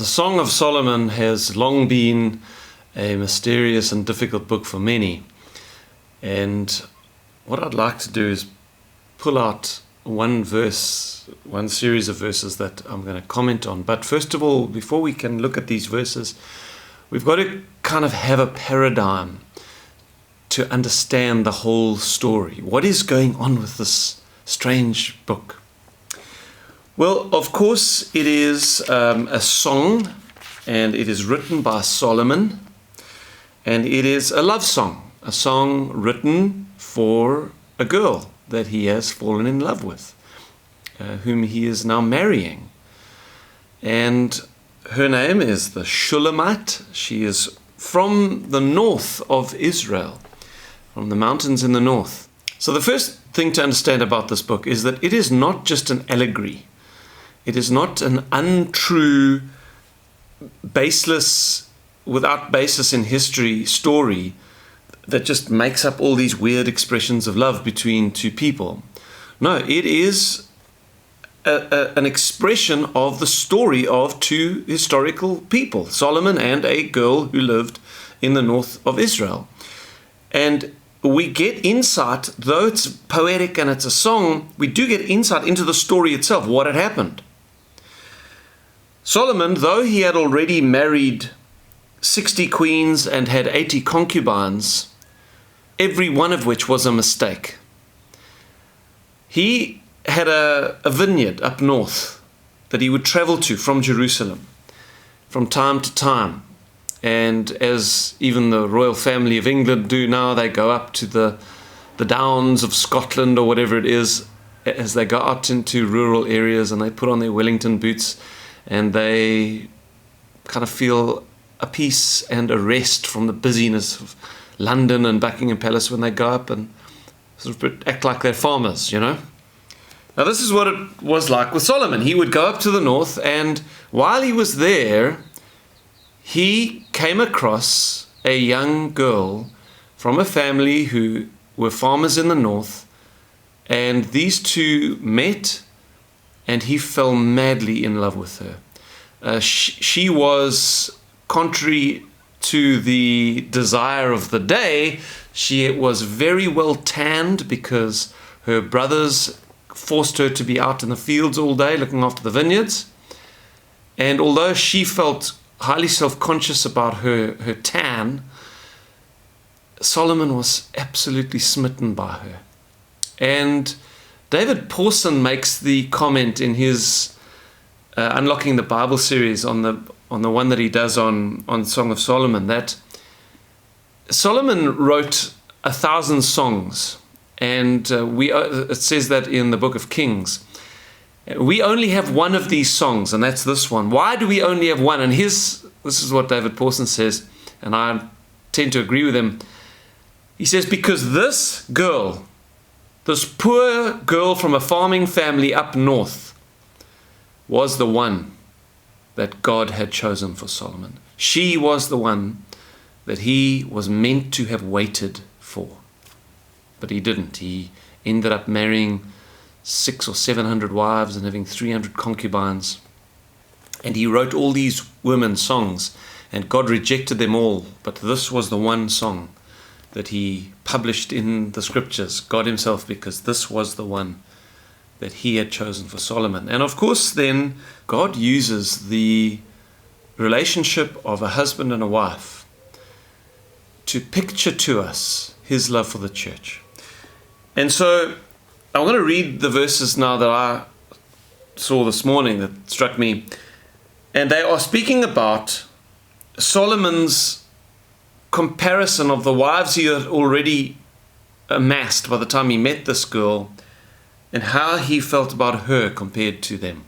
The Song of Solomon has long been a mysterious and difficult book for many. And what I'd like to do is pull out one series of verses that I'm going to comment on. But first of all, before we can look at these verses, we've got to kind of have a paradigm to understand the whole story. What is going on with this strange book? Well, of course, it is a song, and it is written by Solomon, and it is a love song, a song written for a girl that he has fallen in love with, whom he is now marrying. And her name is the Shulamite. She is from the north of Israel, from the mountains in the north. So the first thing to understand about this book is that it is not just an allegory. It is not an untrue, baseless, without basis in history story that just makes up all these weird expressions of love between two people. No, it is an expression of the story of two historical people, Solomon and a girl who lived in the north of Israel. And we get insight, though it's poetic and it's a song, we do get insight into the story itself, what had happened. Solomon, though he had already married 60 queens and had 80 concubines, every one of which was a mistake. He had a vineyard up north that he would travel to from Jerusalem from time to time. And as even the royal family of England do now, they go up to the downs of Scotland or whatever it is, as they go out into rural areas, and they put on their Wellington boots and they kind of feel a peace and a rest from the busyness of London and Buckingham Palace when they go up and sort of act like they're farmers, you know. Now this is what it was like with Solomon. He would go up to the north, and while he was there, he came across a young girl from a family who were farmers in the north, and these two met, and he fell madly in love with her. She was, contrary to the desire of the day, she was very well tanned because her brothers forced her to be out in the fields all day looking after the vineyards. And although she felt highly self-conscious about her tan, Solomon was absolutely smitten by her. And David Pawson makes the comment in his Unlocking the Bible series on the one that he does on Song of Solomon, that Solomon wrote 1,000 songs, and it says that in the book of Kings. We only have one of these songs, and that's this one. Why do we only have one? And this is what David Pawson says, and I tend to agree with him. He says, because this girl, this poor girl from a farming family up north, was the one that God had chosen for Solomon. She was the one that he was meant to have waited for. But he didn't. He ended up marrying 600 or 700 wives and having 300 concubines. And he wrote all these women's songs, and God rejected them all. But this was the one song that he published in the scriptures, God himself, because this was the one that he had chosen for Solomon. And of course, then God uses the relationship of a husband and a wife to picture to us his love for the church. And so I'm going to read the verses now that I saw this morning that struck me. And they are speaking about Solomon's comparison of the wives he had already amassed by the time he met this girl, and how he felt about her compared to them.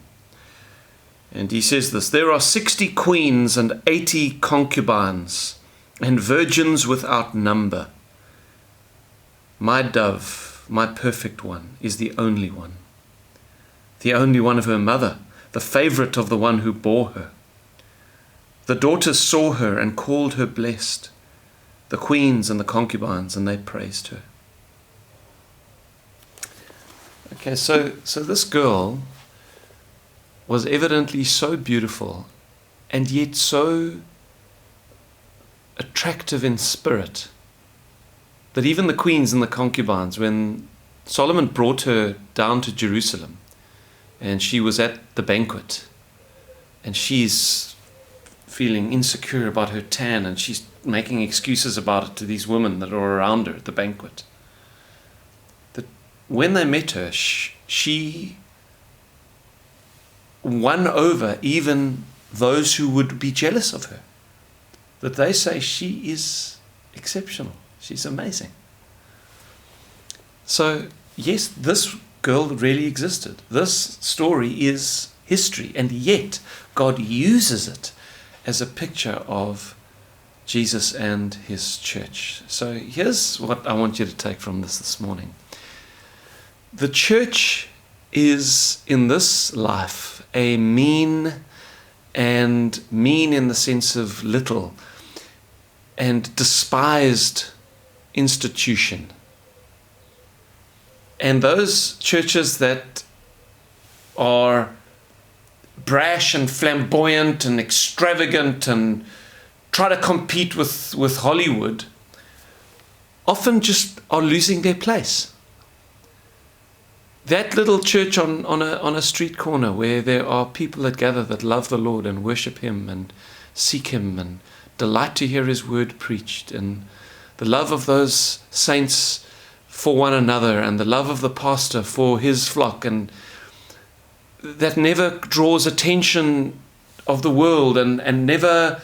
And he says this: there are 60 queens and 80 concubines, and virgins without number. My dove, my perfect one, is the only one of her mother, the favorite of the one who bore her. The daughters saw her and called her blessed, the queens and the concubines, and they praised her. Okay, so this girl was evidently so beautiful and yet so attractive in spirit that even the queens and the concubines, when Solomon brought her down to Jerusalem and she was at the banquet and she's feeling insecure about her tan and she's making excuses about it to these women that are around her at the banquet, that when they met her, she won over even those who would be jealous of her. That they say she is exceptional. She's amazing. So, yes, this girl really existed. This story is history, and yet God uses it as a picture of Jesus and his church. So here's what I want you to take from this morning. The church is, in this life, a mean in the sense of little and despised institution. And those churches that are brash and flamboyant and extravagant and try to compete with Hollywood often just are losing their place. That little church on a street corner where there are people that gather that love the Lord and worship him and seek him and delight to hear his word preached, and the love of those saints for one another and the love of the pastor for his flock, and that never draws attention of the world and never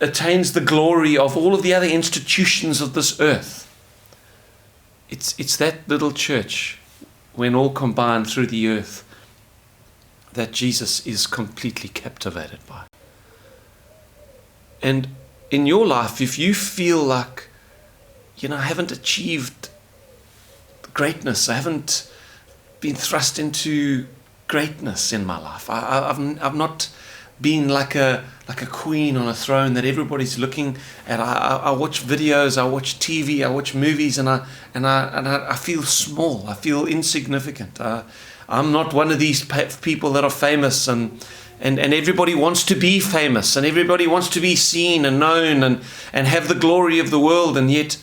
attains the glory of all of the other institutions of this earth. It's that little church, when all combined through the earth, that Jesus is completely captivated by. And in your life, if you feel like, I haven't achieved greatness, I haven't been thrust into greatness in my life, I've not been like a queen on a throne that everybody's looking at. I watch videos, I watch TV, I watch movies, and I feel small. I feel insignificant. I'm not one of these people that are famous, and everybody wants to be famous, and everybody wants to be seen and known and have the glory of the world, and yet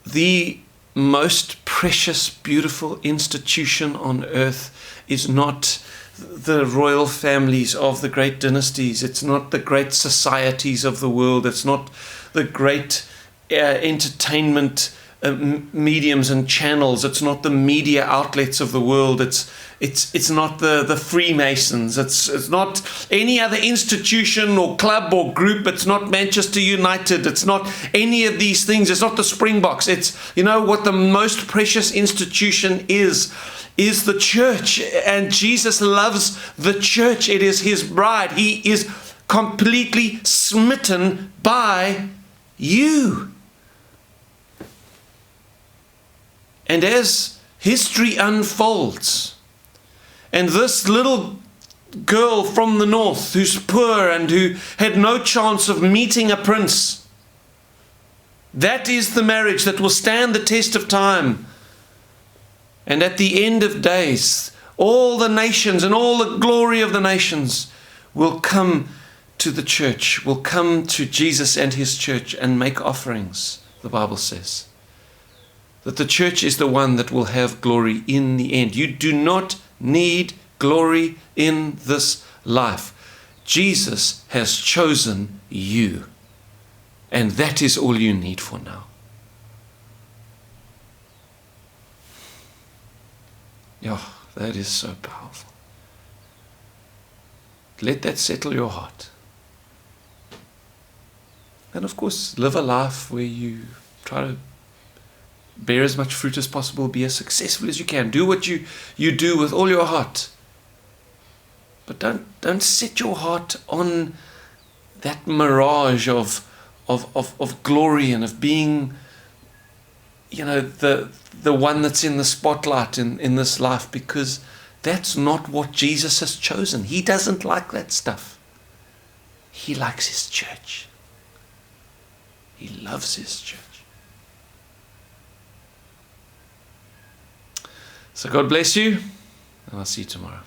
the most precious, beautiful institution on earth is not the royal families of the great dynasties. It's not the great societies of the world. It's not the great entertainment mediums and channels. It's not the media outlets of the world. It's not the Freemasons. It's not any other institution or club or group. It's not Manchester United. It's not any of these things. It's not the Springboks. It's, what the most precious institution is the church. And Jesus loves the church. It is his bride. He is completely smitten by you. And as history unfolds, and this little girl from the north who's poor and who had no chance of meeting a prince, that is the marriage that will stand the test of time. And at the end of days, all the nations and all the glory of the nations will come to the church, will come to Jesus and his church and make offerings, the Bible says. That the church is the one that will have glory in the end. You do not need glory in this life. Jesus has chosen you. And that is all you need for now. Yeah, that is so powerful. Let that settle your heart. And of course, live a life where you try to bear as much fruit as possible, be as successful as you can. Do what you do with all your heart. But don't set your heart on that mirage of glory and of being, the one that's in the spotlight in this life, because that's not what Jesus has chosen. He doesn't like that stuff. He likes his church. He loves his church. So God bless you, and I'll see you tomorrow.